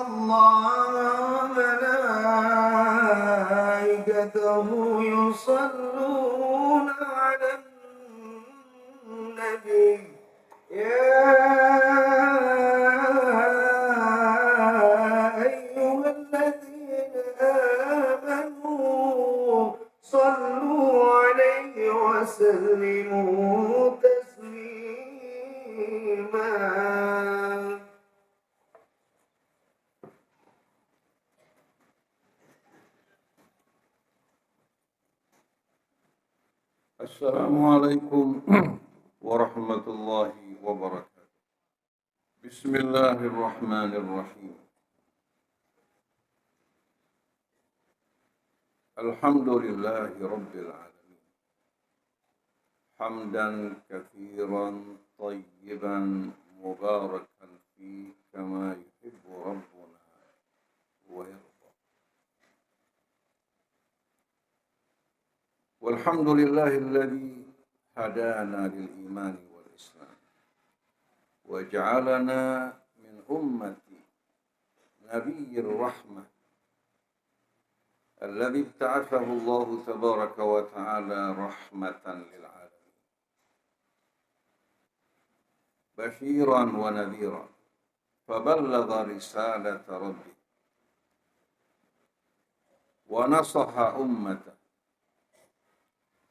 الله وملائكته يصلون على النبي يا أيها الذين آمنوا صلوا عليه وسلموا تسليما. Assalamualaikum warahmatullahi wabarakatuh. Bismillahirrahmanirrahim. Alhamdulillahi rabbil alamin. Hamdan katsiran tayyiban mubarakan fi kama yuhibbu rabbuna wa yarda. Walhamdulillahilladzi hadana lil imani wal islam wa ja'alana min ummati nabiyyir rahmah alladzi ibta'athahu Allah tabaraka wa ta'ala rahmatan lil alamin bashiran wa nadhiran faballagha risalata rabbih wa nasaha ummatahu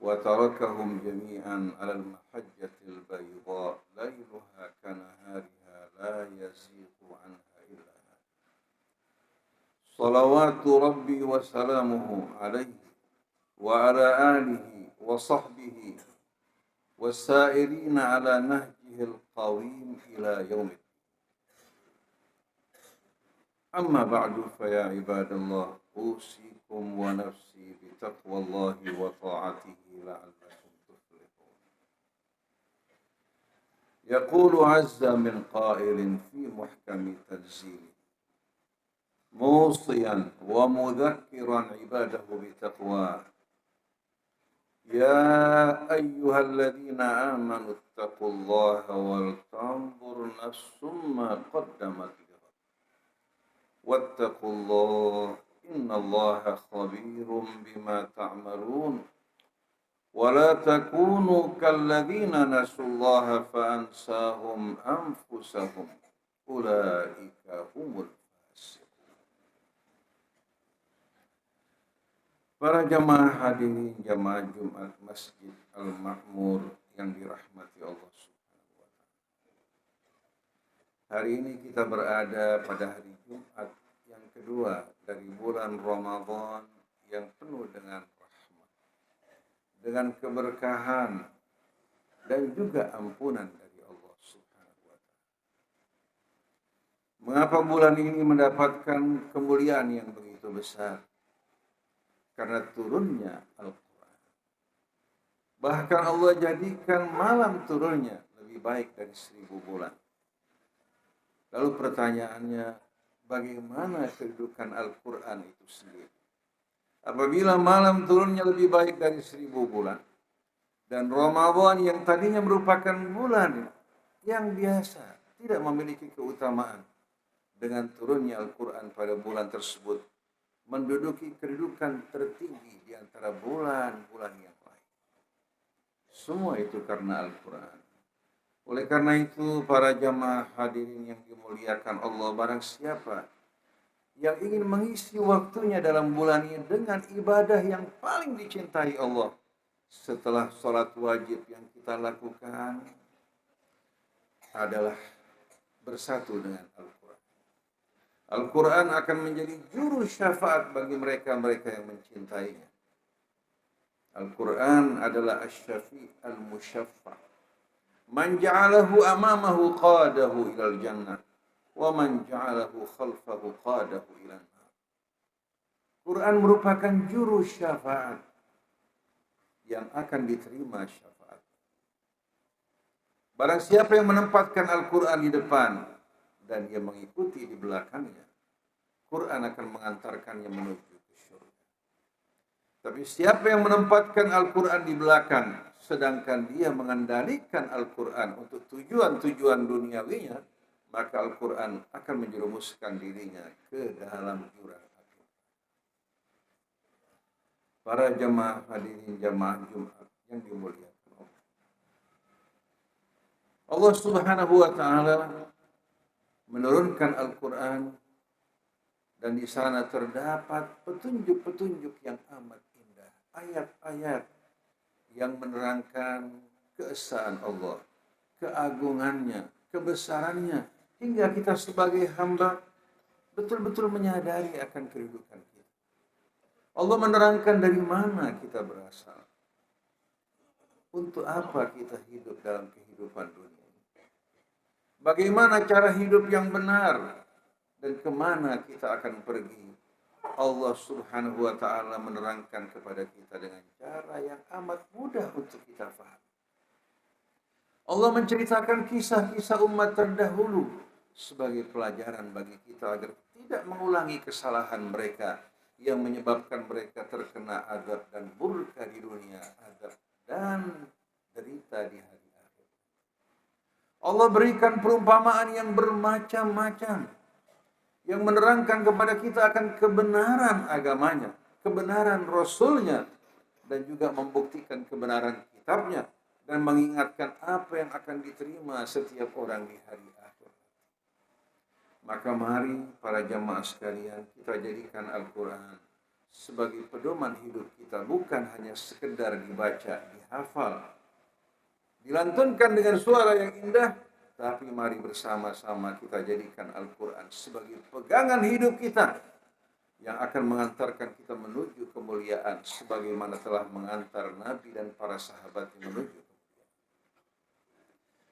وتركهم جميعا على المحجة البيضاء ليلها كنهارها لا يزيغ عنها إلا هالك صلوات ربي وسلامه عليه وعلى آله وصحبه والسائرين على نهجه القويم إلى يوم الدين. أما بعد فيا عباد الله أوصيكم ونفسي بتقوى الله وطاعته لعلكم تفلحون. يقول عز من قائل في محكم تنزيله موصيا ومذكرا عباده بتقواه يا أيها الذين آمنوا اتقوا الله ولتنظر نفس ما قدمت لغد واتقوا الله إن الله خبير بما تعملون ولا تكونوا كالذين نسوا الله فأنساهم أنفسهم أولئك هم الفاسقون. Para jamaah hadirin jamaah Jumat Masjid Al-Ma'mur yang dirahmati Allah Subhanahu wa Ta'ala. Hari ini kita berada pada hari Jumat yang kedua dari bulan Ramadan yang penuh dengan rahmat, dengan keberkahan dan juga ampunan dari Allah Subhanahu wa Ta'ala. Mengapa bulan ini mendapatkan kemuliaan yang begitu besar? Karena turunnya Al-Quran. Bahkan Allah jadikan malam turunnya lebih baik dari 1000 bulan. Lalu pertanyaannya, bagaimana kedudukan Al-Quran itu sendiri? Apabila malam turunnya lebih baik dari 1000 bulan, dan Ramadan yang tadinya merupakan bulan yang biasa, tidak memiliki keutamaan, dengan turunnya Al-Quran pada bulan tersebut, menduduki kedudukan tertinggi di antara bulan-bulan yang lain. Semua itu karena Al-Quran. Oleh karena itu, para jamaah hadirin yang dimuliakan Allah, barang siapa yang ingin mengisi waktunya dalam bulan ini dengan ibadah yang paling dicintai Allah setelah sholat wajib yang kita lakukan adalah bersatu dengan Al-Quran. Al-Quran akan menjadi juru syafaat bagi mereka-mereka yang mencintainya. Al-Quran adalah asy-syafi' al-musyaffa'. Man ja'alahu amamahu qadahu ilal jannah wa man ja'alahu khalfahu qadahu ilan nar. Quran merupakan juru syafaat yang akan diterima syafaat. Barang siapa yang menempatkan Al-Quran di depan dan dia mengikuti di belakangnya, Quran akan mengantarkannya menuju ke surga. Tapi siapa yang menempatkan Al-Quran di belakang, sedangkan dia mengendalikan Al-Quran untuk tujuan-tujuan duniawinya, maka Al-Quran akan menjerumuskan dirinya ke dalam jurang api. Para jemaah hadirin jamaah Jumat yang dimuliakan Allah. Allah Subhanahu wa taala menurunkan Al-Quran dan di sana terdapat petunjuk-petunjuk yang amat indah, ayat-ayat yang menerangkan keesaan Allah, keagungannya, kebesarannya, hingga kita sebagai hamba betul-betul menyadari akan kedudukan kita. Allah menerangkan dari mana kita berasal, untuk apa kita hidup dalam kehidupan dunia ini, bagaimana cara hidup yang benar, dan kemana kita akan pergi. Allah Subhanahu wa ta'ala menerangkan kepada kita dengan cara yang amat mudah untuk kita faham. Allah menceritakan kisah-kisah umat terdahulu sebagai pelajaran bagi kita agar tidak mengulangi kesalahan mereka yang menyebabkan mereka terkena azab dan murka di dunia, azab dan derita di hari akhir. Allah berikan perumpamaan yang bermacam-macam yang menerangkan kepada kita akan kebenaran agamanya, kebenaran Rasulnya, dan juga membuktikan kebenaran kitabnya, dan mengingatkan apa yang akan diterima setiap orang di hari akhir. Maka mari para jamaah sekalian, kita jadikan Al-Quran sebagai pedoman hidup kita, bukan hanya sekedar dibaca, dihafal, dilantunkan dengan suara yang indah, tapi mari bersama-sama kita jadikan Al-Quran sebagai pegangan hidup kita yang akan mengantarkan kita menuju kemuliaan sebagaimana telah mengantar Nabi dan para sahabatnya menuju kemuliaan.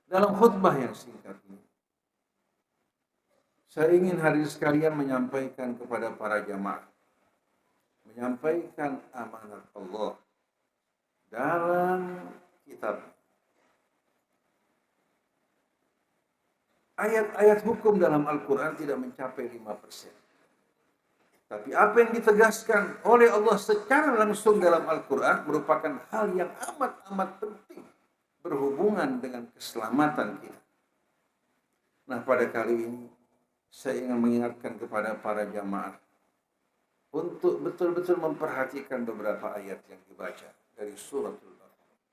Dalam khutbah yang singkat ini, saya ingin hadirin sekalian menyampaikan kepada para jamaah, menyampaikan amanat Allah dalam kitab. Ayat-ayat hukum dalam Al-Quran tidak mencapai 5%. Tapi apa yang ditegaskan oleh Allah secara langsung dalam Al-Quran merupakan hal yang amat-amat penting berhubungan dengan keselamatan kita. Nah, pada kali ini saya ingin mengingatkan kepada para jamaah untuk betul-betul memperhatikan beberapa ayat yang dibaca dari suratul Baqarah.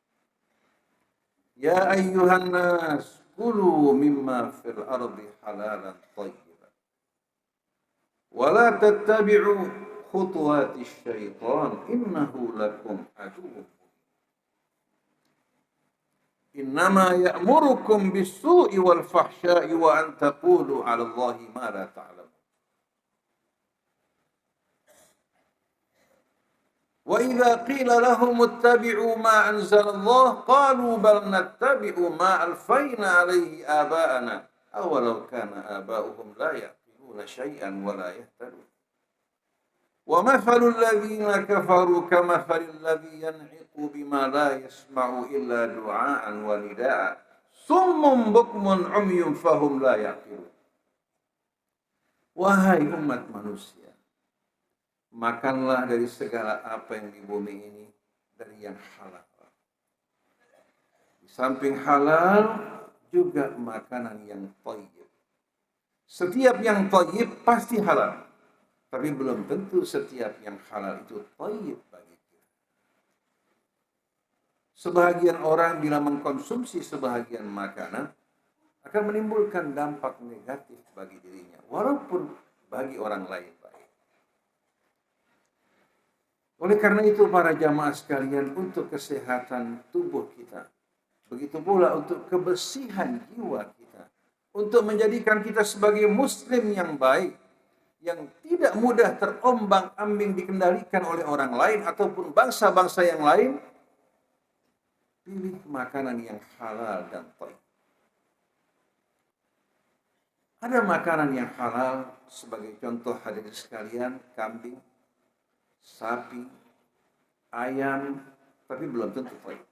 Ya ayyuhan nas, kulu mimma fil ardi halalan thayyiban. Wa la tattabi'u khutuwatis syaitan innahu lakum aduwwun. Innama ya'murukum bis-su'i wal fahsya'i wa an taqulu 'ala Allahi ma la ta'lamun. Wa idza qila lahum ittabi'u ma anzalallah qalu bal nattabi'u ma alfayna 'alaihi aba'ana awalau kana aba'uhum la ya'qiluna syai'an wa la yahtadun. Wa mathalul ladzina kafaru kamathalil ladzi yan'iqu bima la yasma'u illa du'aan wa nida'a summun bukmun 'umyun fahum la ya'qilun. Wahai umat manusia, makanlah dari segala apa yang di bumi ini dari yang halal. Di samping halal juga makanan yang thayyib. Setiap yang thayyib pasti halal, tapi belum tentu setiap yang halal itu thayyib bagi kita. Sebahagian orang bila mengkonsumsi sebahagian makanan akan menimbulkan dampak negatif bagi dirinya, walaupun bagi orang lain baik. Oleh karena itu para jamaah sekalian, untuk kesehatan tubuh kita, begitu pula untuk kebersihan jiwa kita, untuk menjadikan kita sebagai muslim yang baik, yang tidak mudah terombang-ambing dikendalikan oleh orang lain ataupun bangsa-bangsa yang lain, pilih makanan yang halal dan thayyib. Ada makanan yang halal sebagai contoh hadirin sekalian, kambing, sapi, ayam, tapi belum tentu thayyib.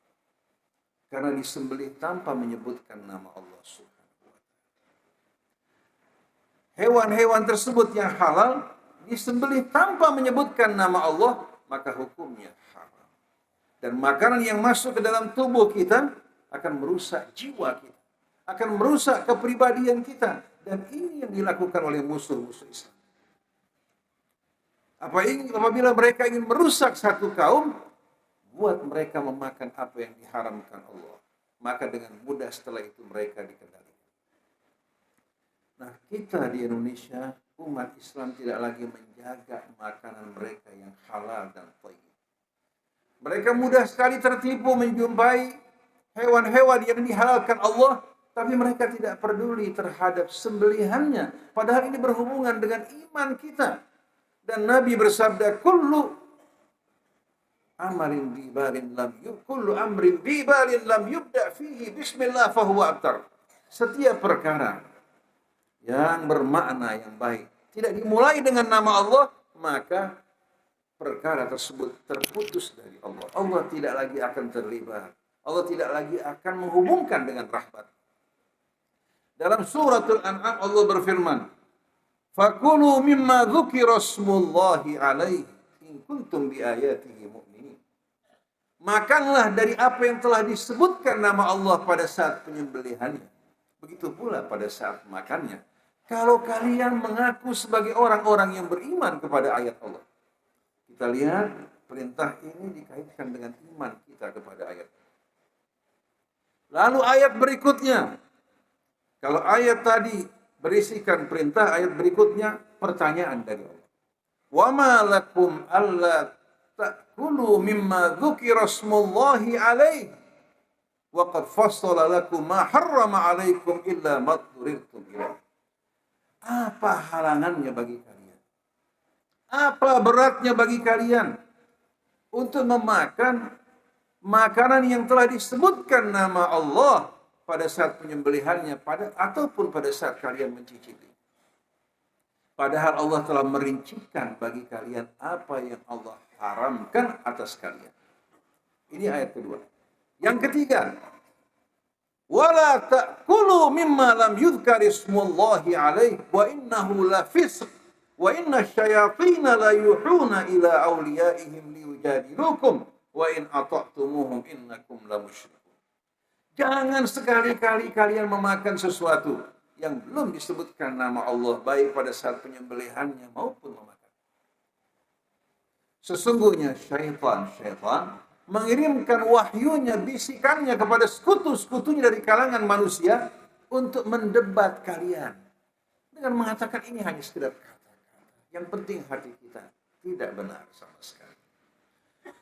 Karena disembelih tanpa menyebutkan nama Allah Subhanahu wa ta'ala. Hewan-hewan tersebut yang halal disembelih tanpa menyebutkan nama Allah, maka hukumnya haram. Dan makanan yang masuk ke dalam tubuh kita akan merusak jiwa kita, akan merusak kepribadian kita, Dan ini yang dilakukan oleh musuh-musuh Islam. Apabila mereka ingin merusak satu kaum, buat mereka memakan apa yang diharamkan Allah. Maka dengan mudah setelah itu mereka dikendalikan. Nah, kita di Indonesia, umat Islam tidak lagi menjaga makanan mereka yang halal dan thayyib. Mereka mudah sekali tertipu menjumpai hewan-hewan yang dihalalkan Allah, tapi mereka tidak peduli terhadap sembelihannya. Padahal ini berhubungan dengan iman kita. Dan Nabi bersabda, kullu amrin bibalin lam yubda fihi bismillah fahuwa abtar. Setiap perkara yang bermakna yang baik tidak dimulai dengan nama Allah, maka perkara tersebut terputus dari Allah. Allah tidak lagi akan terlibat. Allah tidak lagi akan menghubungkan dengan rahmat. Dalam suratul An'am Allah berfirman, fakulu mimma dzukira smullahi alaihi in kuntum biayatihi mu'minin. Makanlah dari apa yang telah disebutkan nama Allah pada saat penyembelihannya. Begitu pula pada saat makannya. Kalau kalian mengaku sebagai orang-orang yang beriman kepada ayat Allah. Kita lihat perintah ini dikaitkan dengan iman kita kepada ayat. Lalu ayat berikutnya. Kalau ayat tadi berisikan perintah, ayat berikutnya pertanyaan dari Allah. Wa ma lakum alla ta'kulu mimma dzukira smullahi alaihi wa qad fassala lakum ma harrama alaikum illa ma dhurirtum ilaih. Apa halangannya bagi kalian? Apa beratnya bagi kalian untuk memakan makanan yang telah disebutkan nama Allah pada saat penyembelihannya ataupun pada saat kalian mencicipi. Padahal Allah telah merincikan bagi kalian apa yang Allah haramkan atas kalian. Ini ayat kedua. Yang ketiga, wala ta'kulu mimma lam yudhkar ismullahi alaihi wa innahu lafisq wa inna syayatina la yuhuna ila awliyaihim liyujadilukum wa in ata'tumuhum innakum la musyrikun. Jangan sekali-kali kalian memakan sesuatu yang belum disebutkan nama Allah, baik pada saat penyembelihannya maupun memakan. Sesungguhnya syaitan mengirimkan wahyunya, bisikannya kepada sekutu-sekutunya dari kalangan manusia untuk mendebat kalian. Dengan mengatakan ini hanya sekedar kata-kata. Yang penting hati kita tidak benar sama sekali.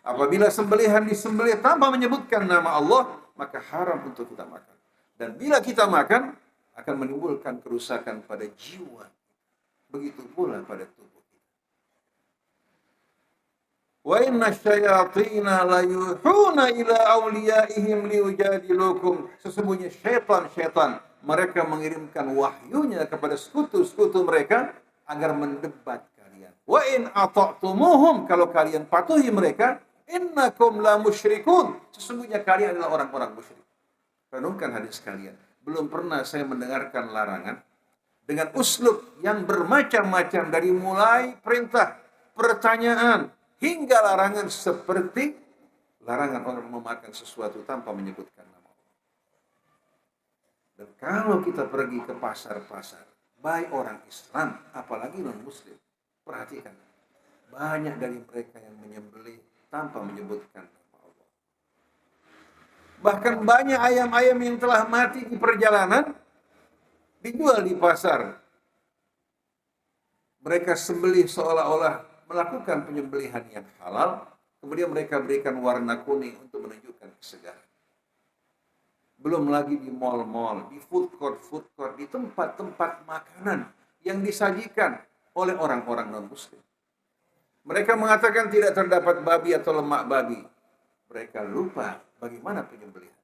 Apabila sembelihan disembelih tanpa menyebutkan nama Allah, maka haram untuk kita makan. Dan bila kita makan, akan menimbulkan kerusakan pada jiwa. Begitu pula pada tubuh kita. Wa inna syayatina la yuhuna ila awliyaihim liyujadilukum. Sesungguhnya syaitan, mereka mengirimkan wahyunya kepada sekutu-sekutu mereka agar mendebat kalian. Wa in ata'tumuhum, kalau kalian patuhi mereka, innakum la musyrikun. Sesungguhnya kalian adalah orang-orang musyrik. Renungkan hadis kalian. Belum pernah saya mendengarkan larangan dengan uslub yang bermacam-macam, dari mulai perintah, pertanyaan, hingga larangan seperti larangan orang memakan sesuatu tanpa menyebutkan nama Allah. Dan kalau kita pergi ke pasar-pasar, baik orang Islam, apalagi non-Muslim, perhatikan, banyak dari mereka yang menyembelih tanpa menyebutkan nama Allah. Bahkan banyak ayam-ayam yang telah mati di perjalanan dijual di pasar. Mereka sembelih seolah-olah melakukan penyembelihan yang halal, kemudian mereka berikan warna kuning untuk menunjukkan kesegaran. Belum lagi di mal-mal, di food court, di tempat-tempat makanan yang disajikan oleh orang-orang non-Muslim. Mereka mengatakan tidak terdapat babi atau lemak babi. Mereka lupa bagaimana penyembelihan.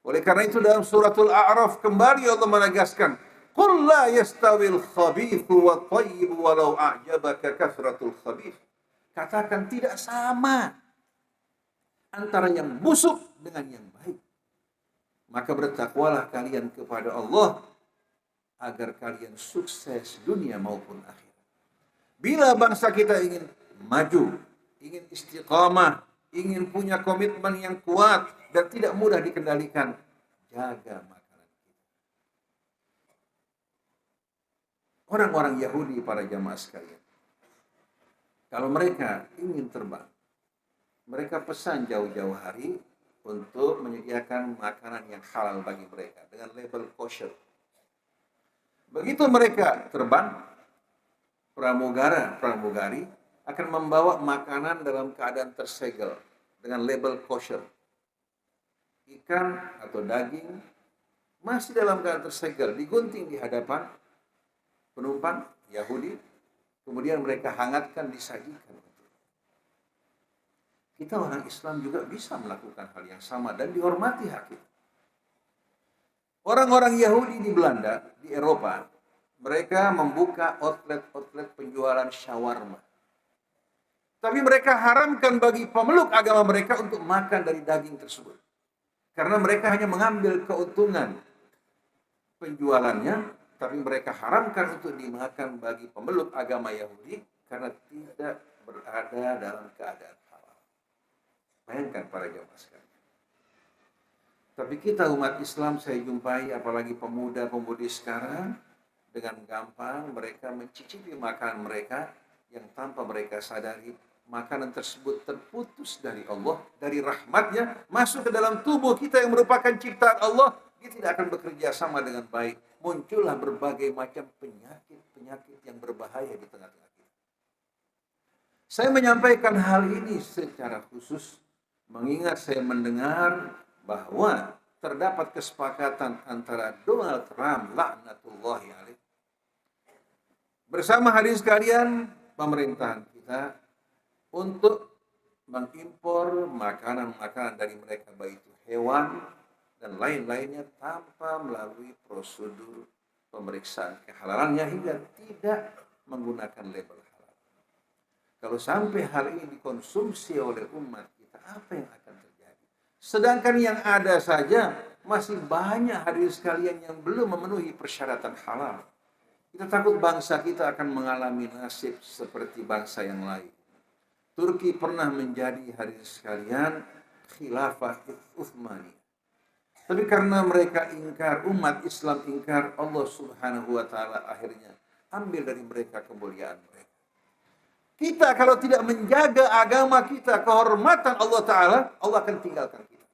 Oleh karena itu dalam suratul A'raf kembali Allah menegaskan, qul la yastawil khabithu wa thayyib walau a'jabaka kasratul khabith. Katakan tidak sama antara yang busuk dengan yang baik. Maka bertakwalah kalian kepada Allah agar kalian sukses dunia maupun akhirat. Bila bangsa kita ingin maju, ingin istiqamah, ingin punya komitmen yang kuat dan tidak mudah dikendalikan, jaga makanan kita. Orang-orang Yahudi, para jamaah sekalian, kalau mereka ingin terbang, mereka pesan jauh-jauh hari untuk menyediakan makanan yang halal bagi mereka dengan label kosher. Begitu mereka terbang, pramugari akan membawa makanan dalam keadaan tersegel dengan label kosher. Ikan atau daging masih dalam keadaan tersegel, digunting di hadapan penumpang Yahudi, kemudian mereka hangatkan, disajikan. Kita orang Islam juga bisa melakukan hal yang sama dan dihormati hak kita. Orang-orang Yahudi di Belanda, di Eropa, mereka membuka outlet penjualan shawarma. Tapi mereka haramkan bagi pemeluk agama mereka untuk makan dari daging tersebut. Karena mereka hanya mengambil keuntungan penjualannya, tapi mereka haramkan untuk dimakan bagi pemeluk agama Yahudi karena tidak berada dalam keadaan halal. Bayangkan para jamaah sekalian. Tapi kita umat Islam, saya jumpai apalagi pemuda-pemudi sekarang, dengan gampang mereka mencicipi makanan mereka yang tanpa mereka sadari makanan tersebut terputus dari Allah, dari rahmatnya, masuk ke dalam tubuh kita yang merupakan ciptaan Allah. Dia tidak akan bekerja sama dengan baik. Muncullah berbagai macam penyakit yang berbahaya di tengah-tengah kita. Saya menyampaikan hal ini secara khusus mengingat saya mendengar bahwa terdapat kesepakatan antara Donald Trump, laknatullahi alaih, bersama hadirin sekalian, pemerintahan kita untuk mengimpor makanan-makanan dari mereka, baik itu hewan dan lain-lainnya, tanpa melalui prosedur pemeriksaan kehalalannya hingga tidak menggunakan label halal. Kalau sampai hal ini dikonsumsi oleh umat kita, apa yang akan terjadi? Sedangkan yang ada saja masih banyak hadirin sekalian yang belum memenuhi persyaratan halal. Kita takut bangsa kita akan mengalami nasib seperti bangsa yang lain. Turki pernah menjadi, hadirin sekalian, khilafah Utsmani. Tapi karena mereka ingkar, umat Islam ingkar, Allah Subhanahu wa taala akhirnya ambil dari mereka kemuliaan mereka. Kita kalau tidak menjaga agama kita, kehormatan Allah taala, Allah akan tinggalkan kita.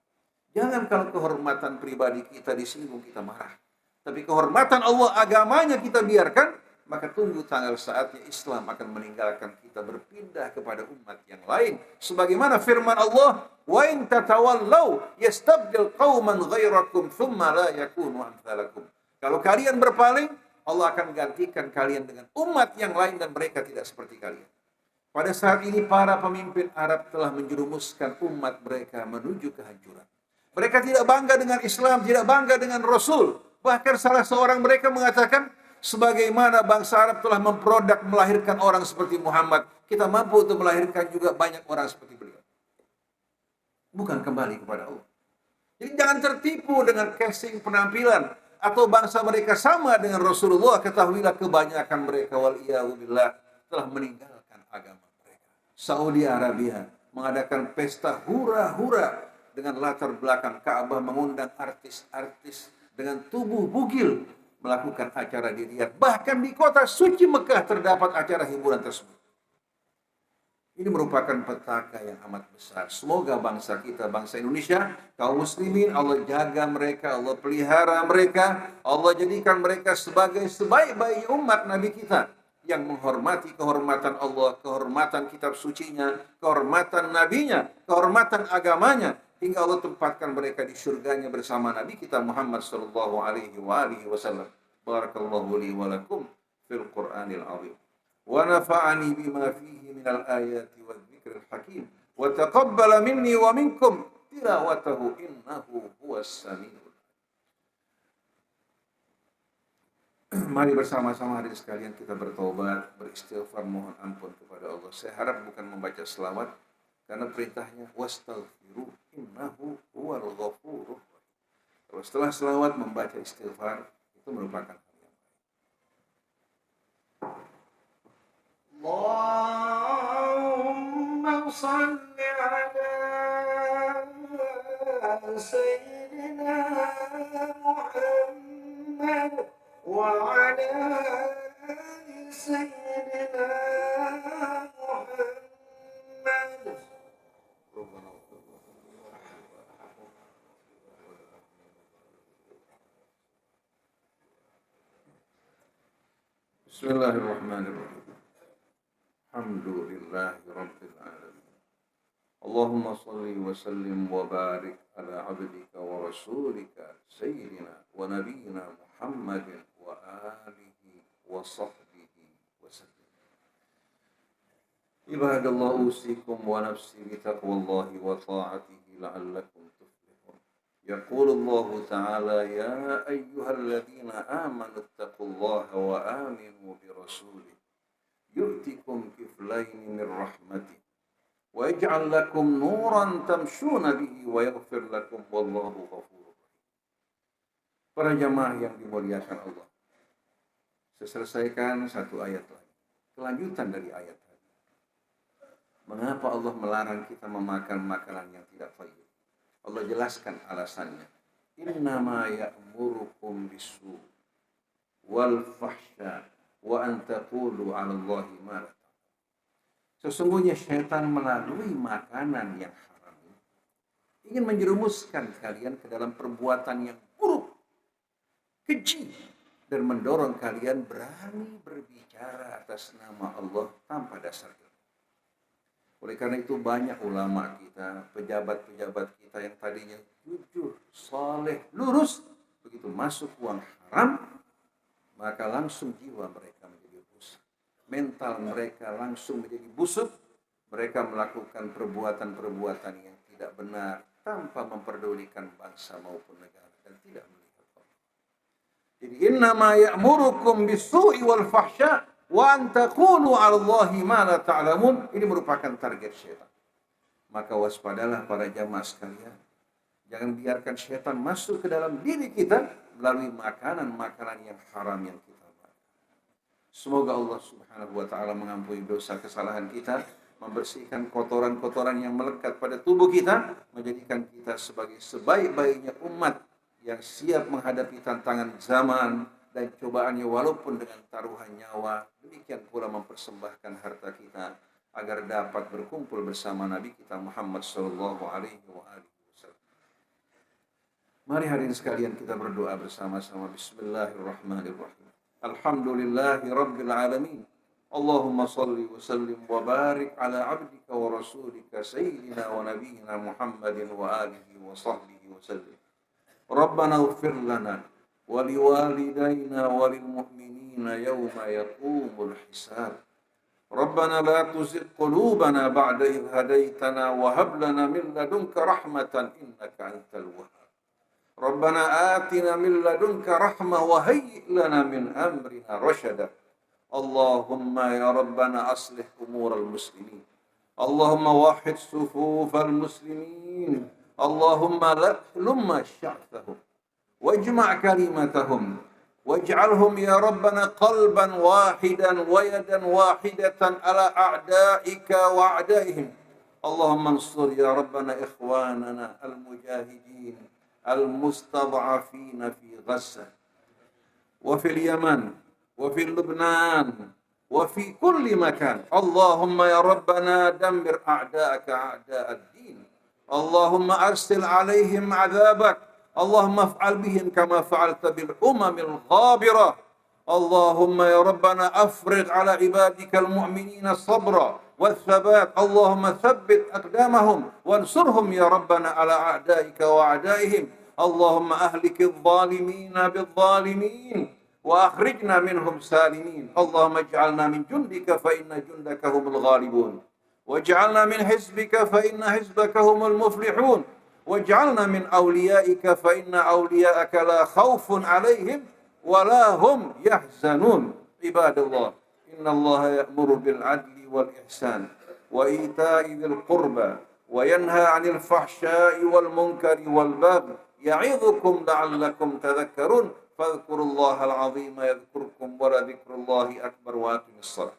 Jangan kalau kehormatan pribadi kita disinggung, kita marah. Tapi kehormatan Allah, agamanya kita biarkan, maka tunggu tanggal saatnya Islam akan meninggalkan kita, berpindah kepada umat yang lain. Sebagaimana firman Allah, wa in tatawallau yastabdil qauman ghairakum thumma la yakunu amsalakum. Kalau kalian berpaling, Allah akan gantikan kalian dengan umat yang lain dan mereka tidak seperti kalian. Pada saat ini para pemimpin Arab telah menjerumuskan umat mereka menuju kehancuran. Mereka tidak bangga dengan Islam, tidak bangga dengan Rasul. Bahkan salah seorang mereka mengatakan, sebagaimana bangsa Arab telah memproduk melahirkan orang seperti Muhammad, kita mampu untuk melahirkan juga banyak orang seperti beliau. Bukan kembali kepada Allah. Jadi jangan tertipu dengan casing penampilan atau bangsa mereka sama dengan Rasulullah. Ketahuilah kebanyakan mereka waliyahulillah telah meninggalkan agama mereka. Saudi Arabia mengadakan pesta hura-hura dengan latar belakang Ka'bah, mengundang artis-artis dengan tubuh bugil melakukan acara di Riyadh. Bahkan di kota suci Mekah terdapat acara hiburan tersebut. Ini merupakan petaka yang amat besar. Semoga bangsa kita, bangsa Indonesia, kaum muslimin, Allah jaga mereka, Allah pelihara mereka, Allah jadikan mereka sebagai sebaik-baik umat Nabi kita yang menghormati kehormatan Allah, kehormatan kitab sucinya, kehormatan nabinya, kehormatan agamanya, hingga Allah tempatkan mereka di surganya bersama Nabi kita Muhammad sallallahu alaihi wasallam. Barakallahu li wa lakum fil Qur'anil azim. Wa nafa'ani bima fihi minal ayati wadh dzikril hakim. Wa taqabbala minni wa minkum tilawatahu innahu huwas samiul. Mari bersama-sama hadirin sekalian kita bertobat, beristighfar, mohon ampun kepada Allah. Saya harap bukan membaca selawat, karena perintahnya wastaghfiru innahu huwal ghafurur rahim. Kalau setelah selawat membaca istighfar, itu merupakan hal yang baik. Allahumma shalli ala sayyidina Muhammad wa ala سيدنا محمد. بسم الله الرحمن الرحيم. الحمد لله رب العالمين. اللهم صل وسلم وبارك على عبدك ورسولك سيدنا ونبينا محمد وآله وصحبه وسلم. عباد الله، أوصيكم ونفسي بتقوى الله وطاعته لعلكم تفلحون. يقول الله تعالى: يا أيها الذين آمنوا اتقوا الله وآمنوا برسوله يؤتكم كفلين من رحمته ويجعل لكم نورا تمشون به ويغفر لكم والله غفور رحيم. Para jamaah yang dimuliakan Allah, saya selesaikan satu ayat lagi, kelanjutan dari ayat tadi. Mengapa Allah melarang kita memakan makanan yang tidak thayyib? Allah jelaskan alasannya. Innama ya'murukum bisu wal fahsya wa an taqulu 'ala Allahi ma la ta'lamun. Sesungguhnya syaitan melalui makanan yang haram ingin menjerumuskan kalian ke dalam perbuatan yang buruk, keji, dan mendorong kalian berani berbicara atas nama Allah tanpa dasar ilmu. Oleh karena itu banyak ulama kita, pejabat-pejabat kita yang tadinya jujur, saleh, lurus, begitu masuk uang haram, maka langsung jiwa mereka menjadi busuk. Mental mereka langsung menjadi busuk. Mereka melakukan perbuatan-perbuatan yang tidak benar tanpa memperdulikan bangsa maupun negara dan tidak melihat Allah. Jadi innama ya'murukum bis-su'i wal fahsya wa an taqulu 'ala Allahi ma la ta'lamun. Ini merupakan target syaitan. Maka waspadalah para jamaah sekalian. Jangan biarkan syaitan masuk ke dalam diri kita melalui makanan-makanan yang haram yang kita makan. Semoga Allah Subhanahu wa taala mengampuni dosa kesalahan kita, membersihkan kotoran-kotoran yang melekat pada tubuh kita, menjadikan kita sebagai sebaik-baiknya umat yang siap menghadapi tantangan zaman dan cobaannya walaupun dengan taruhan nyawa. Demikian pula mempersembahkan harta kita agar dapat berkumpul bersama Nabi kita Muhammad sallallahu alaihi wasallam. Mari hadirin sekalian kita berdoa bersama-sama. Bismillahirrahmanirrahim. Alhamdulillahi rabbil alamin. Allahumma salli wa sallim wa barik ala abdika wa rasulika sayyidina wa nabiyyina Muhammadin wa alihi wa sahbihi wa sallim. Rabbana ighfir lana wa liwalidayna wa lil mu'minina yawma yaqumul hisab. Rabbana la tuzigh qulubana ba'da idh hadaytana wa hab lana min ladunka rahmatan innaka antal wahhab. Rabbana atina min ladunka rahmah wa hayyi' lana min amrina rashada. Allahumma ya Rabbana aslih umural muslimin. Allahumma wahhid sufufal muslimin. Allahumma lumma sya'thahum wajma' kalimatahum waj'alhum ya Rabbana qalban wahidan wa yadan wahidatan ala a'da'ika wa a'da'ihim. Allahumma ansur ya Rabbana ikhwanana al-mujahidin al-mustad'afina fi Gaza wa fil Yaman wa fil Lubnan wa fi kulli makan. Allahumma ya Rabbana dammir a'da'aka a'da'ad din. Allahumma arsil 'alaihim 'adzabak. Allahumma af'al bihim kama fa'alta bil umamil ghabirah. Allahumma ya Rabbana afrigh 'ala ibadikal mu'minina sabra والثبات. اللهم ثبت أقدامهم وانصرهم يا ربنا على أعدائك وأعدائهم. اللهم أهلك الظالمين بالظالمين وأخرجنا منهم سالمين. اللهم اجعلنا من جندك فإن جندك هم الغالبون واجعلنا من حزبك فإن حزبك هم المفلحون واجعلنا من أوليائك فإن أولياءك لا خوف عليهم ولا هم يحزنون. عباد الله إن الله يأمر بالعدل والإحسان وإيتاء ذي القربى وينهى عن الفحشاء والمنكر والبغي يعظكم لعلكم تذكرون. فاذكروا الله العظيم يذكركم ولذكر الله أكبر وأقيموا الصلاة.